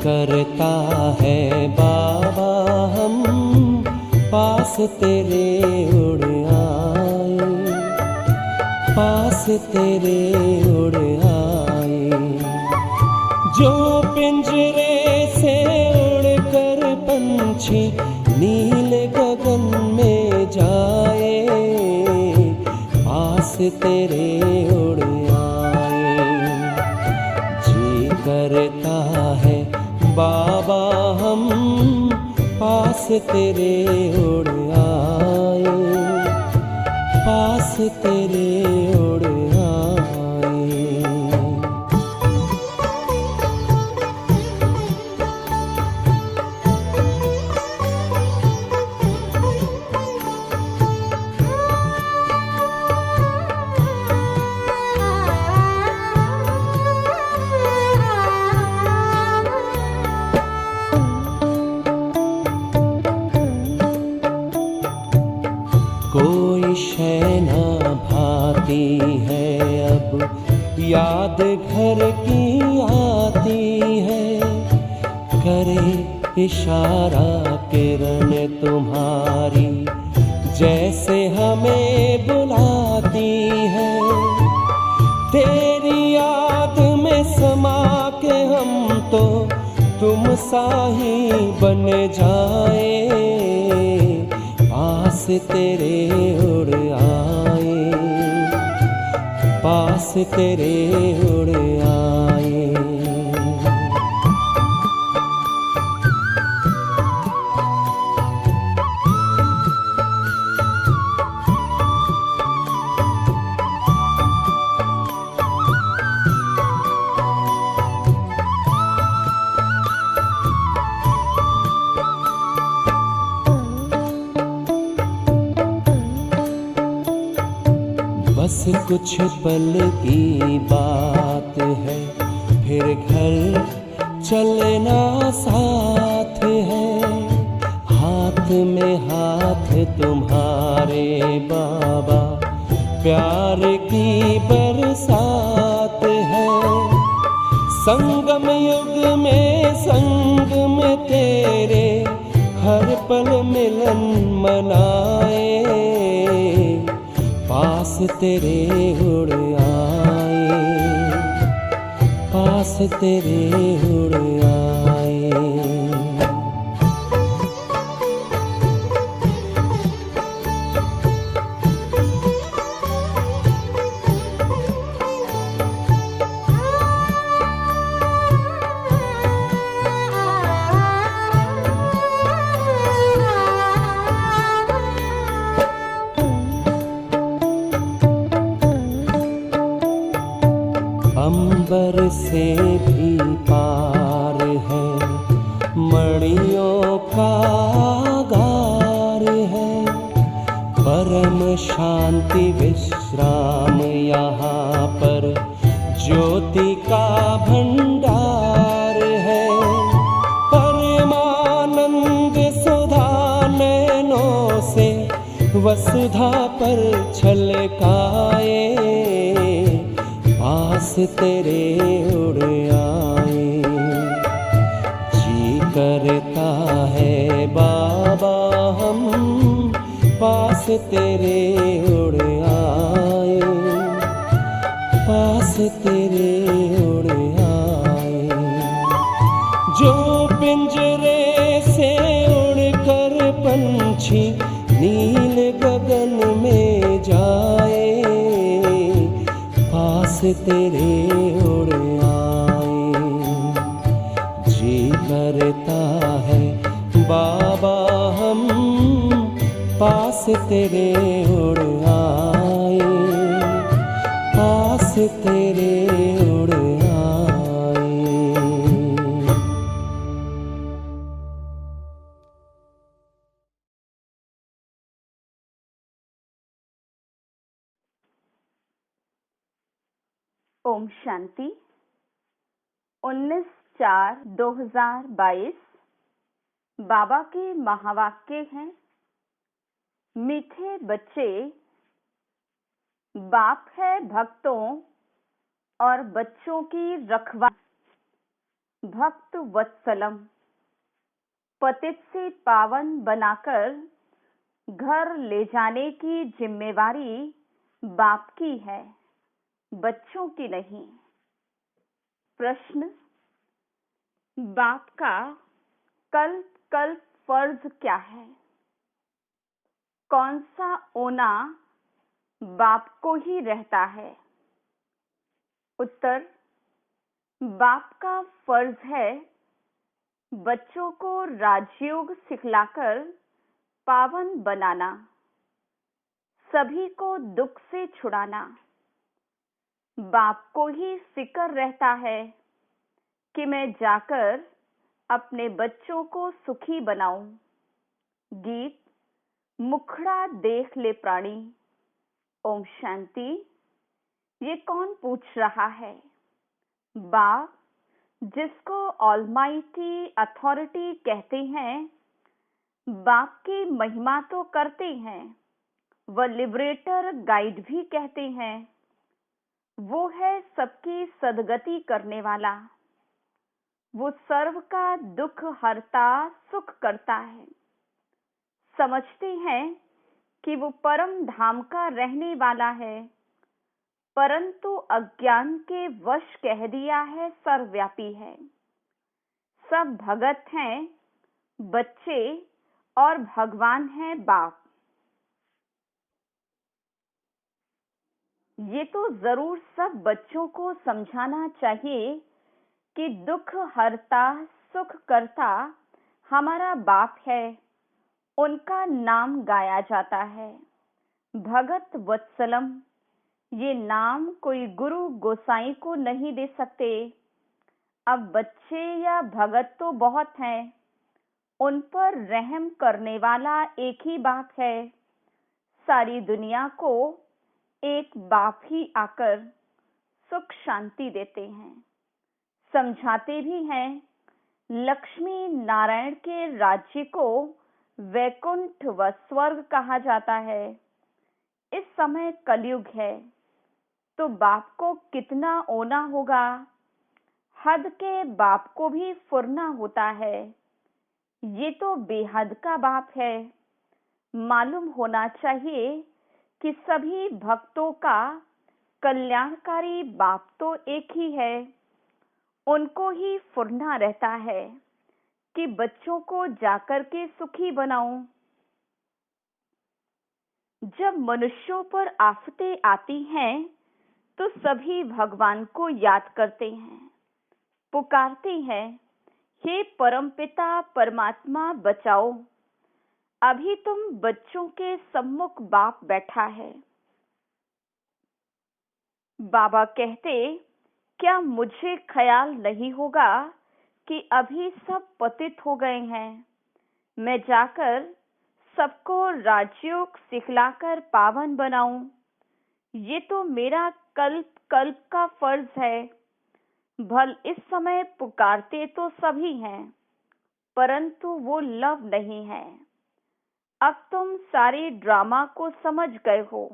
करता है बाबा हम पास तेरे उड़ आए, पास तेरे उड़ आए। जो पिंजरे से उड़कर पंछी नील गगन में जाए, पास तेरे उड़ आए। जी करता है बाबा हम पास तेरे उड़ आए, पास तेरे उड़ आए। कोई शय ना भाती है अब याद घर की आती है, करे इशारा किरण तुम्हारी जैसे हमें बुलाती है। तेरी याद में समा के हम तो तुम सा ही बन जाए, पास तेरे उड़ आए, पास तेरे उड़ आए। बस कुछ पल की बात है, फिर घर चलना साथ है। हाथ में हाथ तुम्हारे बाबा, प्यार की बरसात है। संगम युग में संग में तेरे हर पल मिलन मनाए, पास तेरे उड़ आए, पास तेरे उड़ आए। अंबर से भी पार है, मणियों का गार है। परम शांति विश्राम यहाँ पर, ज्योति का भंडार है। परमानंद सुधा नैनों से वसुधा पर छलकाए, पास तेरे उड़ आए। जी करता है बाबा हम पास तेरे उड़ आए, पास तेरे उड़ आए। जो पिंजरे से उड़कर पंछी नील गगन में जाए, पास तेरे उड़ आए। जी करता है बाबा हम पास तेरे उड़ आए, पास तेरे उड़ आए। ओम शांति। 19/4/2022 बाबा के महावाक्य हैं। मीठे बच्चे, बाप है भक्तों और बच्चों की रखवाली। भक्त वत्सलम, पतित से पावन बनाकर घर ले जाने की जिम्मेवारी बाप की है, बच्चों की नहीं। प्रश्न, बाप का कल्प कल्प फर्ज क्या है? कौन सा ओना बाप को ही रहता है? उत्तर, बाप का फर्ज है बच्चों को राजयोग सिखलाकर पावन बनाना, सभी को दुख से छुड़ाना। बाप को ही फिक्र रहता है कि मैं जाकर अपने बच्चों को सुखी बनाऊं। गीत मुखड़ा देख ले प्राणी। ओम शांति। ये कौन पूछ रहा है? बाप, जिसको ऑलमाइटी अथॉरिटी कहते हैं, बाप की महिमा तो करते हैं, वह लिबरेटर गाइड भी कहते हैं। वो है सबकी सदगति करने वाला। वो सर्व का दुख हरता, सुख करता है। समझते हैं कि वो परम धाम का रहने वाला है, परंतु अज्ञान के वश कह दिया है सर्वव्यापी है। सब भगत हैं, बच्चे, और भगवान है बाप। ये तो जरूर सब बच्चों को समझाना चाहिए कि दुख हरता, सुख करता हमारा बाप है। उनका नाम गाया जाता है भगत वत्सलम। ये नाम कोई गुरु गोसाई को नहीं दे सकते। अब बच्चे या भगत तो बहुत हैं, उन पर रहम करने वाला एक ही बाप है। सारी दुनिया को एक बाप ही आकर सुख शांति देते हैं, समझाते भी हैं। लक्ष्मी नारायण के राज्य को वैकुंठ व स्वर्ग कहा जाता है। इस समय कलयुग है, तो बाप को कितना ओना होगा। हद के बाप को भी फुरना होता है। ये तो बेहद का बाप है। मालूम होना चाहिए कि सभी भक्तों का कल्याणकारी बाप तो एक ही है। उनको ही फुरना रहता है कि बच्चों को जाकर के सुखी बनाऊं। जब मनुष्यों पर आफतें आती हैं, तो सभी भगवान को याद करते हैं, पुकारते हैं, हे परमपिता परमात्मा बचाओ। अभी तुम बच्चों के सम्मुख बाप बैठा है। बाबा कहते, क्या मुझे ख्याल नहीं होगा कि अभी सब पतित हो गए हैं? मैं जाकर सबको राजयोग सिखलाकर पावन बनाऊं। ये तो मेरा कल्प कल्प का फर्ज है। भल इस समय पुकारते तो सभी हैं, परंतु वो लव नहीं है। अब तुम सारे ड्रामा को समझ गए हो।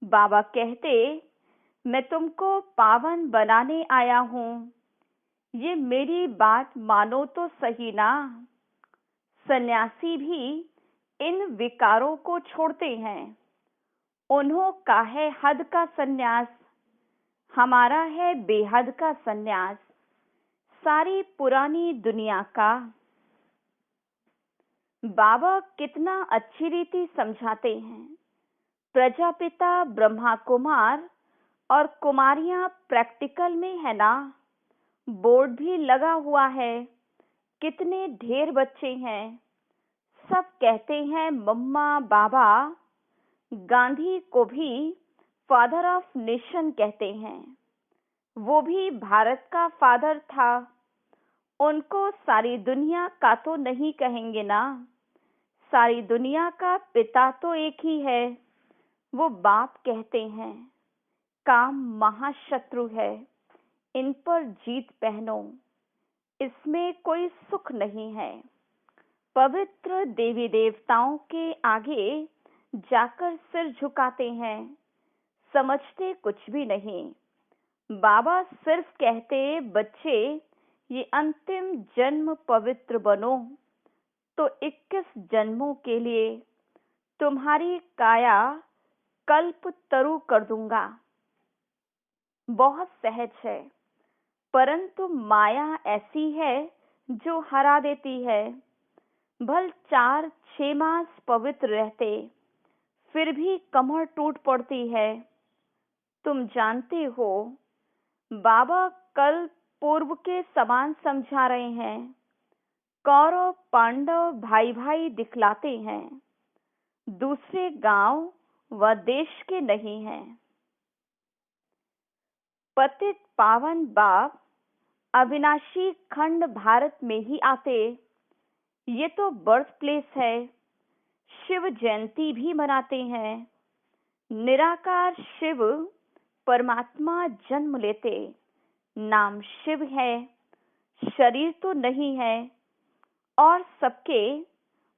बाबा कहते, मैं तुमको पावन बनाने आया हूँ। ये मेरी बात मानो तो सही ना। सन्यासी भी इन विकारों को छोड़ते हैं। उन्हों का है हद का सन्यास, हमारा है बेहद का सन्यास। सारी पुरानी दुनिया का। बाबा कितना अच्छी रीति समझाते हैं। प्रजापिता ब्रह्मा कुमार और कुमारियां प्रैक्टिकल में है ना। बोर्ड भी लगा हुआ है, कितने ढेर बच्चे हैं। सब कहते हैं मम्मा बाबा। गांधी को भी फादर ऑफ नेशन कहते हैं। वो भी भारत का फादर था। उनको सारी दुनिया का तो नहीं कहेंगे ना। सारी दुनिया का पिता तो एक ही है, वो बाप कहते हैं। काम महाशत्रु है, इन पर जीत पहनो। इसमें कोई सुख नहीं है। पवित्र देवी देवताओं के आगे जाकर सिर झुकाते हैं, समझते कुछ भी नहीं। बाबा सिर्फ कहते, बच्चे ये अंतिम जन्म पवित्र बनो तो 21 जन्मों के लिए तुम्हारी काया कल्प तरु कर दूंगा। बहुत सहज है, परंतु माया ऐसी है जो हरा देती है। भल 4-6 मास पवित्र रहते, फिर भी कमर टूट पड़ती है। तुम जानते हो, बाबा कल पूर्व के समान समझा रहे हैं। कौरव पांडव भाई भाई दिखलाते हैं, दूसरे गांव व देश के नहीं हैं। पतित पावन बाप अविनाशी खंड भारत में ही आते, ये तो बर्थ प्लेस है। शिव जयंती भी मनाते हैं। निराकार शिव परमात्मा जन्म लेते, नाम शिव है, शरीर तो नहीं है। और सबके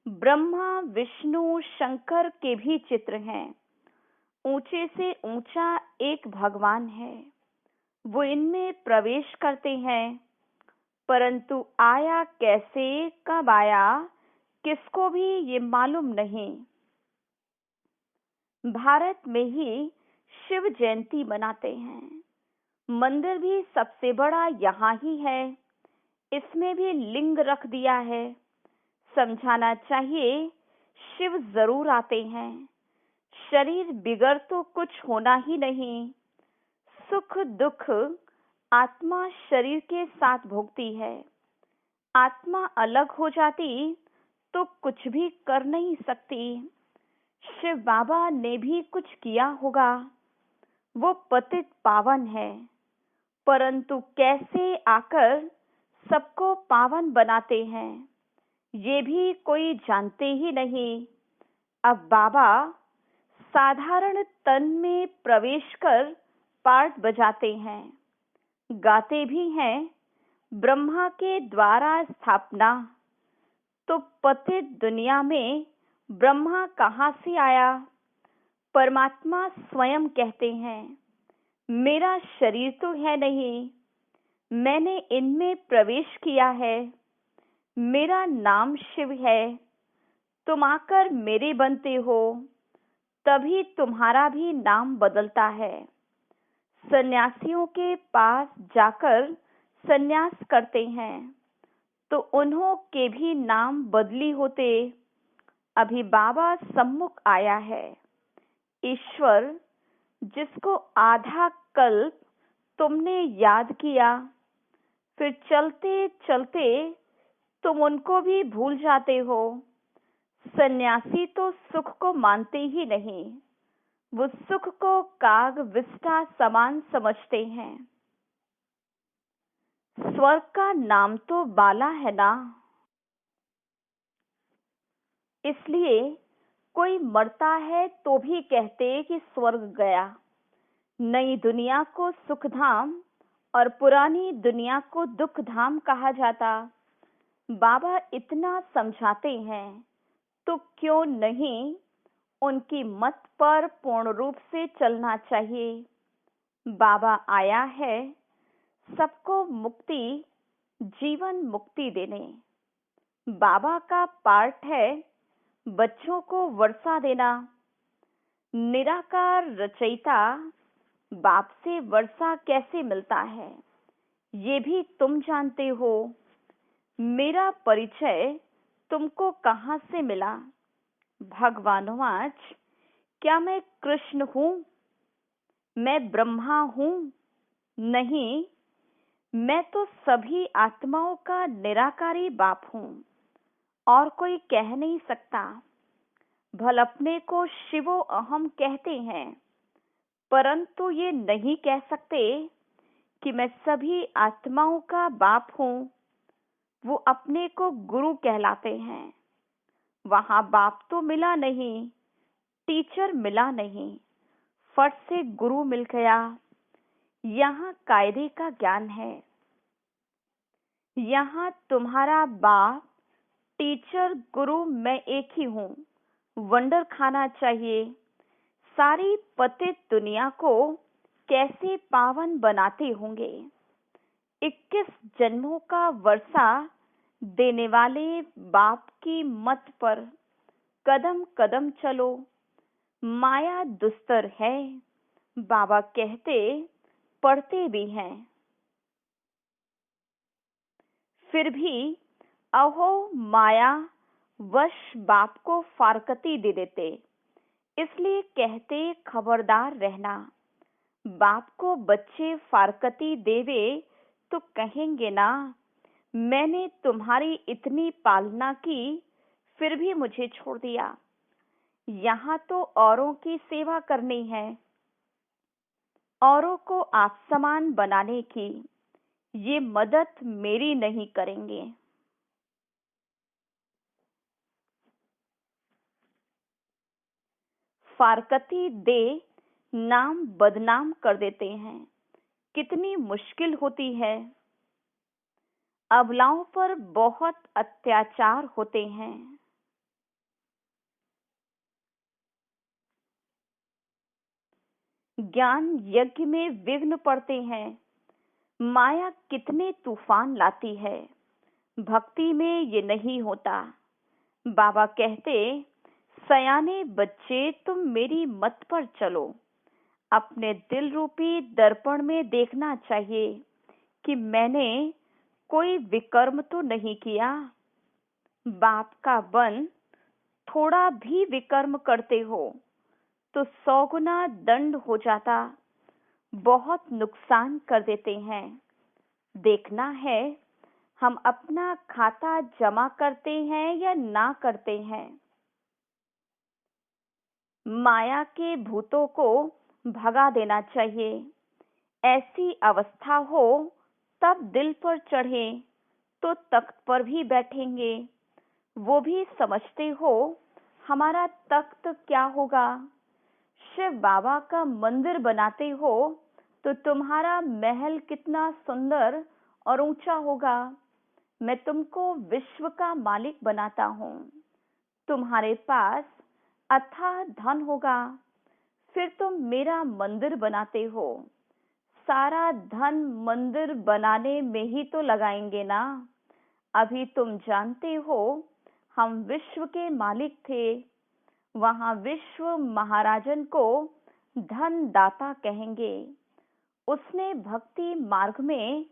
ब्रह्मा विष्णु शंकर के भी चित्र हैं। ऊंचे से ऊंचा एक भगवान है, वो इनमें प्रवेश करते हैं, परंतु आया कैसे, कब आया, किसको भी ये मालूम नहीं। भारत में ही शिव जयंती मनाते हैं। मंदिर भी सबसे बड़ा यहाँ ही है। इसमें भी लिंग रख दिया है। समझाना चाहिए, शिव जरूर आते हैं। शरीर बिगड़ तो कुछ होना ही नहीं। सुख दुख आत्मा शरीर के साथ भोगती है। आत्मा अलग हो जाती तो कुछ भी कर नहीं सकती। शिव बाबा ने भी कुछ किया होगा। वो पतित पावन है, परंतु कैसे आकर सबको पावन बनाते हैं, ये भी कोई जानते ही नहीं। अब बाबा साधारण तन में प्रवेश कर पार्ट बजाते हैं, गाते भी हैं, ब्रह्मा के द्वारा स्थापना। तो पतित दुनिया में ब्रह्मा कहाँ से आया? परमात्मा स्वयं कहते हैं, मेरा शरीर तो है नहीं, मैंने इनमें प्रवेश किया है। मेरा नाम शिव है। तुम आकर मेरे बनते हो, तभी तुम्हारा भी नाम बदलता है। सन्यासियों के पास जाकर सन्यास करते हैं तो उन्हों के भी नाम बदली होते। अभी बाबा सम्मुख आया है। ईश्वर जिसको आधा कल्प तुमने याद किया, फिर चलते चलते तुम उनको भी भूल जाते हो। सन्यासी तो सुख को मानते ही नहीं, वो सुख को काग विष्ठा समान समझते हैं। स्वर्ग का नाम तो बाला है ना, इसलिए कोई मरता है तो भी कहते कि स्वर्ग गया। नई दुनिया को सुखधाम और पुरानी दुनिया को दुखधाम कहा जाता। बाबा इतना समझाते हैं तो क्यों नहीं उनकी मत पर पूर्ण रूप से चलना चाहिए। बाबा आया है सबको मुक्ति, जीवन मुक्ति देने। बाबा का पार्ट है बच्चों को वर्षा देना। निराकार रचयिता बाप से वर्षा कैसे मिलता है, ये भी तुम जानते हो। मेरा परिचय तुमको कहाँ से मिला? भगवानवाच, क्या मैं कृष्ण हूँ? मैं ब्रह्मा हूँ? नहीं, मैं तो सभी आत्माओं का निराकारी बाप हूँ और कोई कह नहीं सकता। भल अपने को शिवो अहम कहते हैं, परंतु ये नहीं कह सकते कि मैं सभी आत्माओं का बाप हूँ। वो अपने को गुरु कहलाते हैं। वहां बाप तो मिला नहीं, टीचर मिला नहीं, फट से गुरु मिल गया। यहाँ कायदे का ज्ञान है। यहाँ तुम्हारा बाप, टीचर, गुरु मैं एक ही हूँ। वंडर खाना चाहिए। सारी पतित दुनिया को कैसे पावन बनाते होंगे। 21 जन्मों का वर्षा देने वाले बाप की मत पर कदम कदम चलो। माया दुस्तर है, बाबा कहते पढ़ते भी हैं। फिर भी अहो माया वश बाप को फारकती दे देते, इसलिए कहते खबरदार रहना। बाप को बच्चे फारकती देवे तो कहेंगे ना, मैंने तुम्हारी इतनी पालना की फिर भी मुझे छोड़ दिया। यहाँ तो औरों की सेवा करनी है, औरों को आप समान बनाने की। ये मदद मेरी नहीं करेंगे। फारकती दे नाम बदनाम कर देते हैं। कितनी मुश्किल होती है। अबलाओं पर बहुत अत्याचार होते हैं। ज्ञान यज्ञ में विघ्न पड़ते हैं। माया कितने तूफान लाती है। भक्ति में ये नहीं होता। बाबा कहते, सयाने बच्चे तुम मेरी मत पर चलो। अपने दिल रूपी दर्पण में देखना चाहिए कि मैंने कोई विकर्म तो नहीं किया। बाप का बन थोड़ा भी विकर्म करते हो तो 100 गुना दंड हो जाता। बहुत नुकसान कर देते हैं। देखना है हम अपना खाता जमा करते हैं या ना करते हैं। माया के भूतों को भगा देना चाहिए। ऐसी अवस्था हो तब दिल पर चढ़े तो तख्त पर भी बैठेंगे। वो भी समझते हो हमारा तख्त क्या होगा। शिव बाबा का मंदिर बनाते हो तो तुम्हारा महल कितना सुंदर और ऊंचा होगा। मैं तुमको विश्व का मालिक बनाता हूँ। तुम्हारे पास अथाह धन होगा, फिर तुम मेरा मंदिर बनाते हो। सारा धन मंदिर बनाने में ही तो लगाएंगे ना। अभी तुम जानते हो हम विश्व के मालिक थे। वहां विश्व महाराजन को धन दाता कहेंगे। उसने भक्ति मार्ग में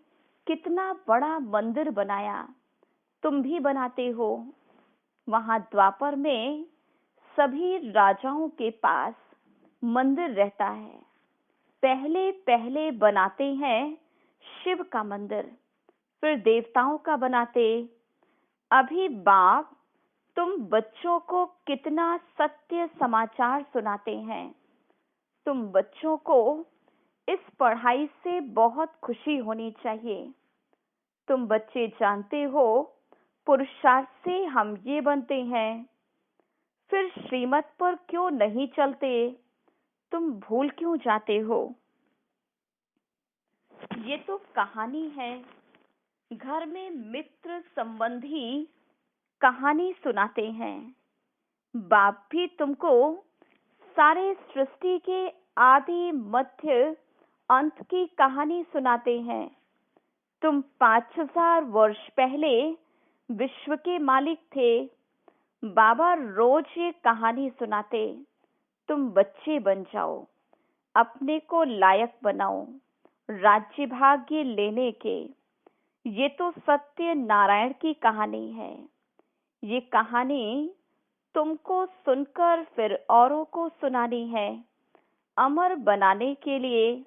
कितना बड़ा मंदिर बनाया, तुम भी बनाते हो। वहां द्वापर में सभी राजाओं के पास मंदिर रहता है। पहले पहले बनाते हैं शिव का मंदिर, फिर देवताओं का बनाते। अभी बाप तुम बच्चों को कितना सत्य समाचार सुनाते हैं। तुम बच्चों को इस पढ़ाई से बहुत खुशी होनी चाहिए। तुम बच्चे जानते हो पुरुषार्थ से हम ये बनते हैं। फिर श्रीमत पर क्यों नहीं चलते? तुम भूल क्यों जाते हो? ये तो कहानी है। घर में मित्र संबंधी कहानी सुनाते हैं। बाप भी तुमको सारे सृष्टि के आदि मध्य अंत की कहानी सुनाते हैं। तुम 5000 वर्ष पहले विश्व के मालिक थे। बाबा रोज ये कहानी सुनाते। तुम बच्चे बन जाओ, अपने को लायक बनाओ राज्य भाग्य लेने के। ये तो सत्य नारायण की कहानी है। ये कहानी तुमको सुनकर फिर औरों को सुनानी है, अमर बनाने के लिए।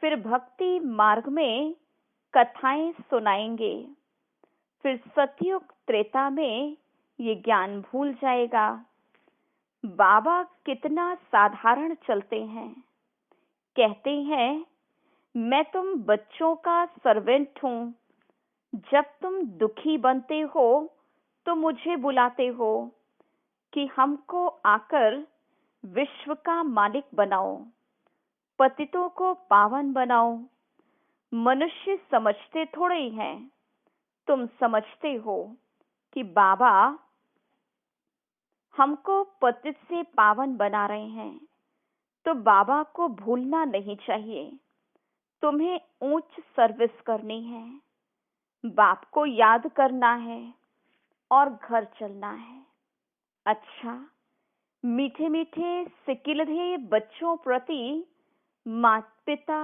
फिर भक्ति मार्ग में कथाएं सुनाएंगे। फिर सतयुग त्रेता में ये ज्ञान भूल जाएगा। बाबा कितना साधारण चलते हैं। कहते हैं मैं तुम बच्चों का सर्वेंट हूँ। जब तुम दुखी बनते हो तो मुझे बुलाते हो कि हमको आकर विश्व का मालिक बनाओ, पतितों को पावन बनाओ। मनुष्य समझते थोड़े ही हैं। तुम समझते हो कि बाबा हमको पतित से पावन बना रहे हैं, तो बाबा को भूलना नहीं चाहिए। तुम्हें ऊंच सर्विस करनी है, बाप को याद करना है और घर चलना है। अच्छा, मीठे मीठे सिकिलधे बच्चों प्रति माता पिता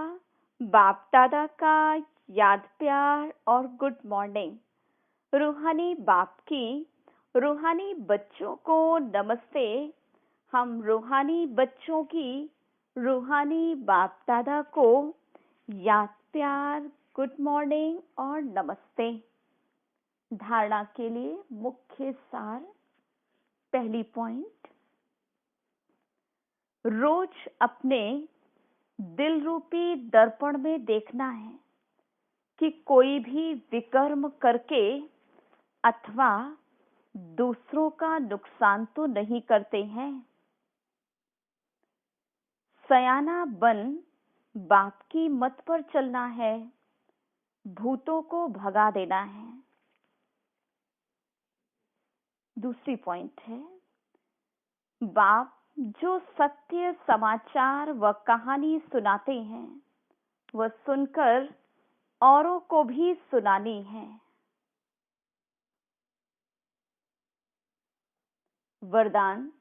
बाप दादा का याद प्यार और गुड मॉर्निंग। रूहानी बाप की रूहानी बच्चों को नमस्ते। हम रूहानी बच्चों की रूहानी बाप दादा को याद प्यार गुड मॉर्निंग और नमस्ते। धारणा के लिए मुख्य सार। पहली पॉइंट, रोज अपने दिल रूपी दर्पण में देखना है कि कोई भी विकर्म करके अथवा दूसरों का नुकसान तो नहीं करते हैं। सयाना बन बाप की मत पर चलना है, भूतों को भगा देना है। दूसरी पॉइंट है, बाप जो सत्य समाचार व कहानी सुनाते हैं वह सुनकर औरों को भी सुनानी है। वरदान,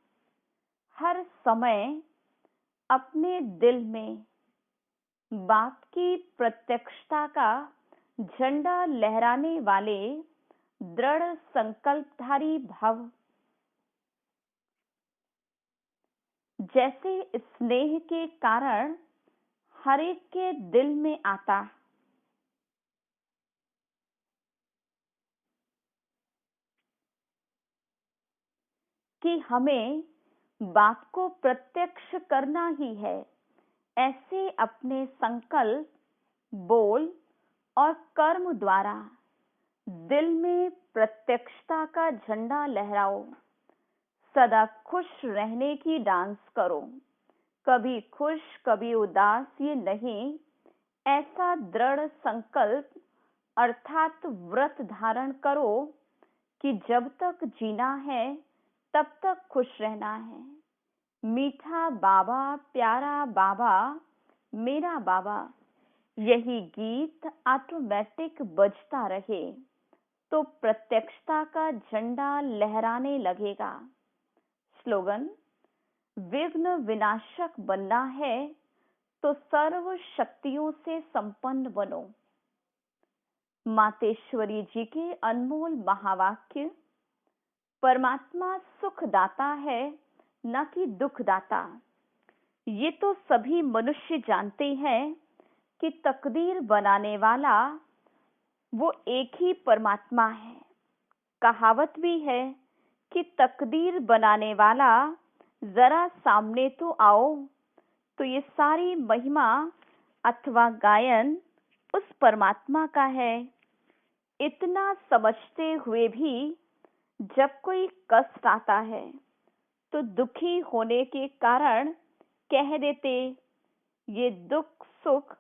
हर समय अपने दिल में बाप की प्रत्यक्षता का झंडा लहराने वाले दृढ़ संकल्पधारी भव। जैसे स्नेह के कारण हर एक के दिल में आता, कि हमें बाप को प्रत्यक्ष करना ही है, ऐसे अपने संकल्प, बोल और कर्म द्वारा दिल में प्रत्यक्षता का झंडा लहराओ। सदा खुश रहने की डांस करो, कभी खुश कभी उदास ये नहीं। ऐसा दृढ़ संकल्प अर्थात व्रत धारण करो कि जब तक जीना है तब तक खुश रहना है। मीठा बाबा, प्यारा बाबा, मेरा बाबा, यही गीत ऑटोमेटिक बजता रहे तो प्रत्यक्षता का झंडा लहराने लगेगा। स्लोगन, विघ्न विनाशक बनना है तो सर्व शक्तियों से संपन्न बनो। मातेश्वरी जी के अनमोल महावाक्य, परमात्मा सुख दाता है न कि दुख दाता। ये तो सभी मनुष्य जानते हैं कि तकदीर बनाने वाला वो एक ही परमात्मा है। कहावत भी है कि तकदीर बनाने वाला जरा सामने तो आओ, तो ये सारी महिमा अथवा गायन उस परमात्मा का है। इतना समझते हुए भी जब कोई कष्ट आता है तो दुखी होने के कारण कह देते, ये दुख सुख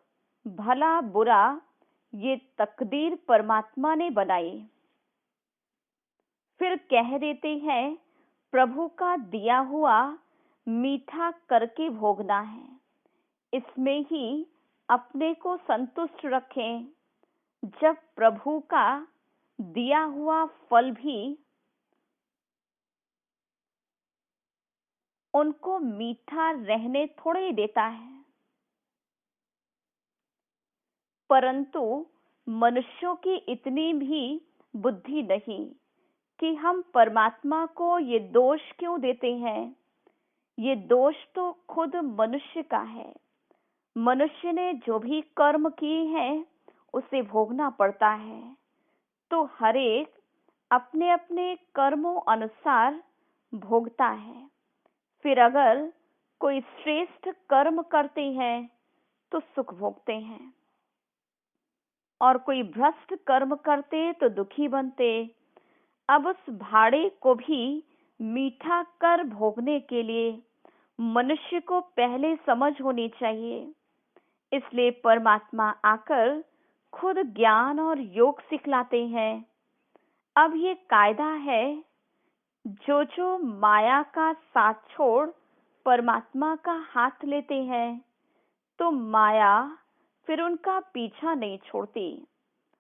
भला बुरा ये तकदीर परमात्मा ने बनाई। फिर कह देते हैं प्रभु का दिया हुआ मीठा करके भोगना है, इसमें ही अपने को संतुष्ट रखें। जब प्रभु का दिया हुआ फल भी उनको मीठा रहने थोड़े ही देता है, परंतु मनुष्यों की इतनी भी बुद्धि नहीं कि हम परमात्मा को ये दोष क्यों देते हैं। ये दोष तो खुद मनुष्य का है। मनुष्य ने जो भी कर्म किए हैं उसे भोगना पड़ता है। तो हर एक अपने अपने कर्मों अनुसार भोगता है। फिर अगर कोई श्रेष्ठ कर्म करते हैं तो सुख भोगते हैं, और कोई भ्रष्ट कर्म करते तो दुखी बनते। अब उस भाड़े को भी मीठा कर भोगने के लिए मनुष्य को पहले समझ होनी चाहिए। इसलिए परमात्मा आकर खुद ज्ञान और योग सिखलाते हैं। अब ये कायदा है, जो जो माया का साथ छोड़ परमात्मा का हाथ लेते हैं तो माया फिर उनका पीछा नहीं छोड़ती,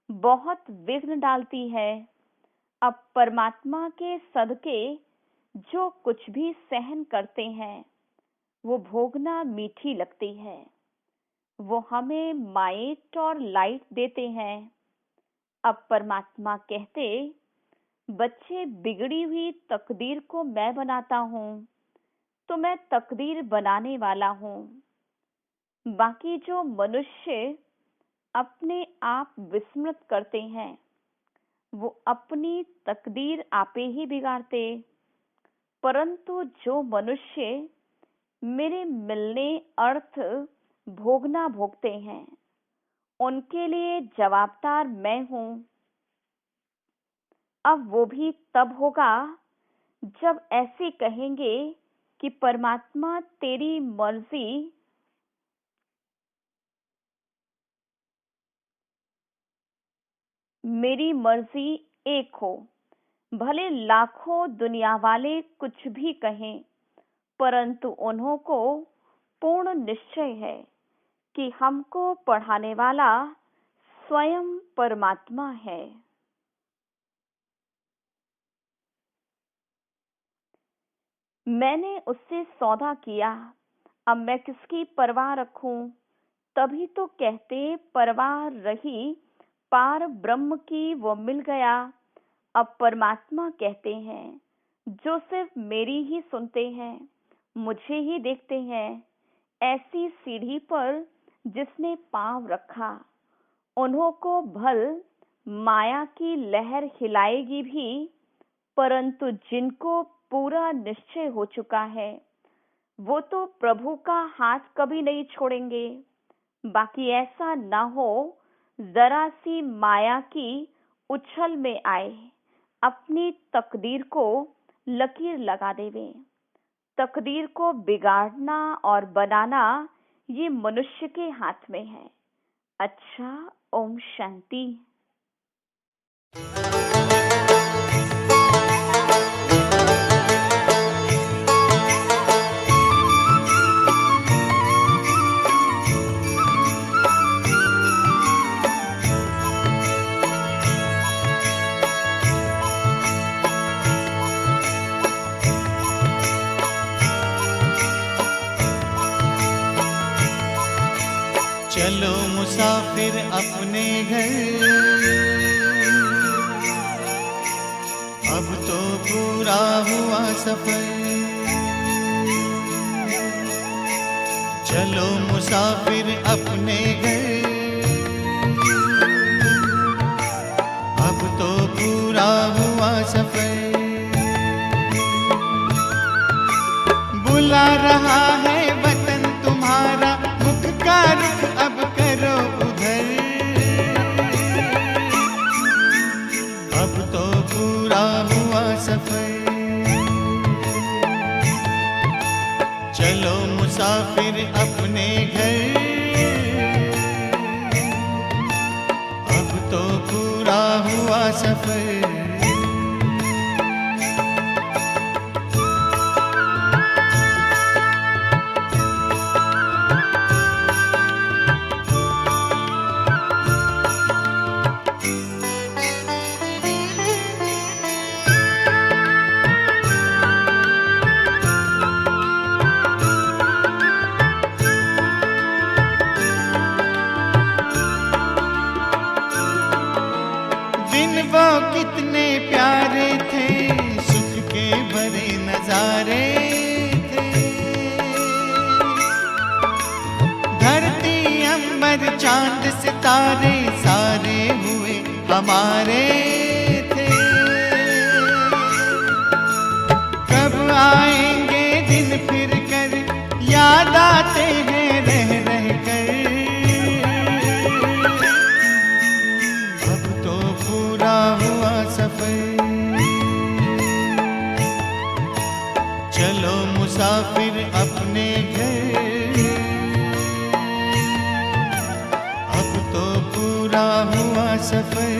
बहुत विघ्न डालती है। अब परमात्मा के सदके जो कुछ भी सहन करते हैं वो भोगना मीठी लगती है। वो हमें माइट और लाइट देते हैं। अब परमात्मा कहते, बच्चे बिगड़ी हुई तकदीर को मैं बनाता हूँ, तो मैं तकदीर बनाने वाला हूँ। बाकी जो मनुष्य अपने आप विस्मृत करते हैं वो अपनी तकदीर आपे ही बिगाड़ते, परंतु जो मनुष्य मेरे मिलने अर्थ भोगना भोगते हैं उनके लिए जवाबदार मैं हूँ। अब वो भी तब होगा जब ऐसे कहेंगे कि परमात्मा तेरी मर्जी मेरी मर्जी एक हो। भले लाखों दुनिया वाले कुछ भी कहें, परंतु उन्हों को पूर्ण निश्चय है कि हमको पढ़ाने वाला स्वयं परमात्मा है। मैंने उससे सौदा किया, अब मैं किसकी परवाह रखूं? तभी तो कहते परवाह रही पार ब्रह्म की वो मिल गया। अब परमात्मा कहते हैं, जो सिर्फ मेरी ही सुनते हैं, मुझे ही देखते हैं, ऐसी सीढ़ी पर जिसने पांव रखा, उन्हों को भल माया की लहर हिलाएगी भी, परंतु जिनको पूरा निश्चय हो चुका है वो तो प्रभु का हाथ कभी नहीं छोड़ेंगे। बाकी ऐसा ना हो जरा सी माया की उछल में आए, अपनी तकदीर को लकीर लगा देवे। तकदीर को बिगाड़ना और बनाना ये मनुष्य के हाथ में है। अच्छा, ओम शांति। चलो मुसाफिर अपने घर, अब तो पूरा हुआ सफर। चलो मुसाफिर अपने घर, अब तो पूरा हुआ सफर। बुला रहा है वतन तुम्हारा, मुख का रुख अब करो उधर। अब तो पूरा हुआ सफर। चलो मुसाफिर अपने घर, अब तो पूरा हुआ सफर। वो कितने प्यारे थे, सुख के भरे नजारे थे। धरती अंबर चांद सितारे सारे हुए हमारे थे। कब आएंगे दिन फिर कर, याद आते हैं रह रह कर। चलो मुसाफिर अपने घर, अब तो पूरा हुआ सफर।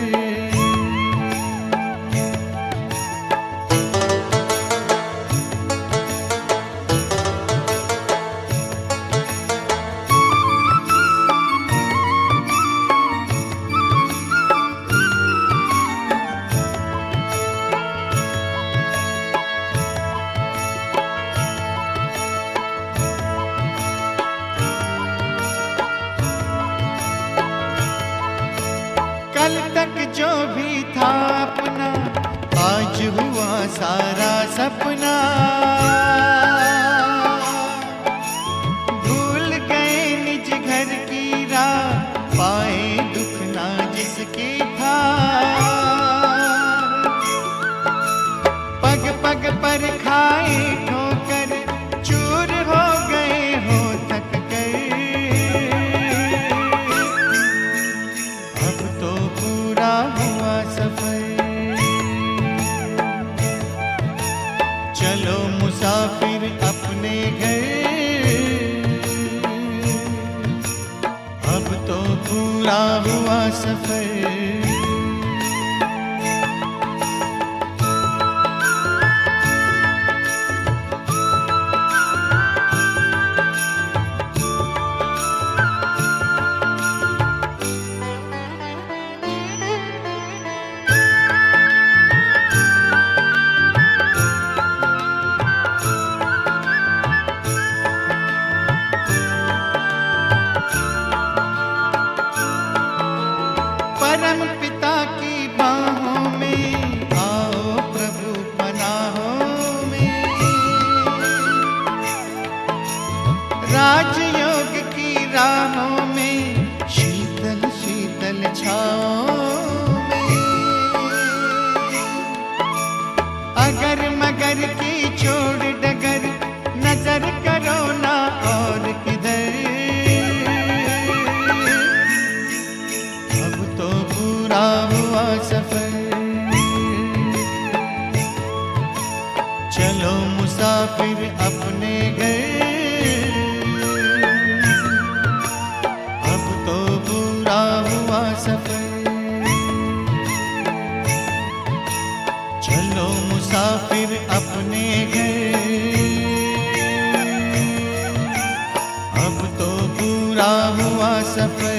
सारा सपना। भूल गए निज घर की राह, पाए दुख ना जिसके था। पग पग पर खाए ठोकर, चूर हो गए हो थक कर। अब तो पूरा हुआ सफर, चलो मुसाफिर अपने घर। अब तो पूरा हुआ सफर। परम पिता की बाहों में आओ प्रभु पनाहों में। राजयोग की राहों में, शीतल शीतल छाओं में। अगर मगर की छोड़ डगर, नजर करो ना और किधर। अब तो पूरा हुआ सफर, चलो मुसाफिर अपने घर। अब तो पूरा हुआ सफर, चलो मुसाफिर अपने घर। अब तो पूरा हुआ सफर।